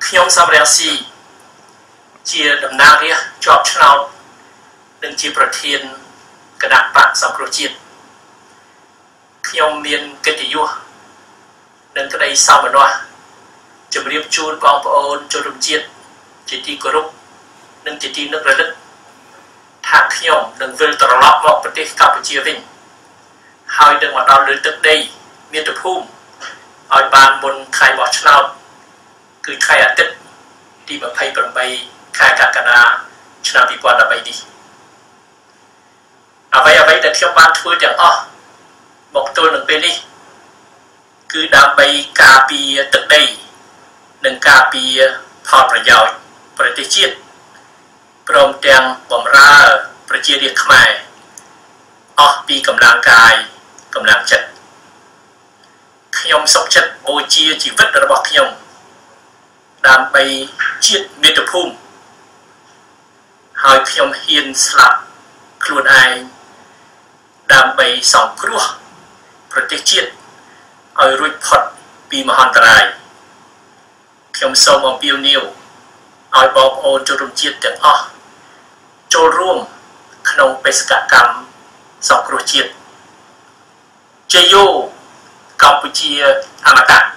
ខ្ញុំសំរងស៊ីជាតំណាងរាស្ត្រជាប់ឆ្នោតនិងជាប្រធានគណៈបកសង្គ្រោះជាតិខ្ញុំមានកិត្តិយសនិងក្តីសោមនស្សជម្រាបជូនបងប្អូនជនរួមជាតិជាទីគោរពនិងជាទីនឹករលឹកថាខ្ញុំនឹងវិលត្រឡប់មកប្រទេសកម្ពុជាវិញហើយនឹងមកដល់លើទឹកដីមាតុភូមិឲ្យបានមុនខែបោះឆ្នោតគឺខែអាទិត្យទី28ខែកក្កដាឆ្នាំ2013នេះអ្វីដែលខ្ញុំបានធ្វើទាំងអស់មកទល់នឹងពេលនេះគឺដើម្បីការពារទឹកដីនិងការពារផលប្រយោជន៍ប្រទេសជាតិព្រមទាំងបម្រើប្រជារាស្ត្រខ្មែរអស់ពីកម្លាំងកាយកម្លាំងចិត្តខ្ញុំសុខចិត្តបូជាជីវិតរបស់ខ្ញុំដើម្បីជាតិមាតុភូមិហើយខ្ញុំហ៊ានស្លាប់ខ្លួនឯងដើម្បីសង្គ្រោះប្រទេសជាតិឲ្យរួចផុតពីមហន្តរាយខ្ញុំសូមអំពាវនាវឲ្យបងប្អូនជនរួមជាតិទាំងអស់ចូលរួមក្នុងបេសកកម្មសង្គ្រោះជាតិជ័យយោកម្ពុជាអមតៈ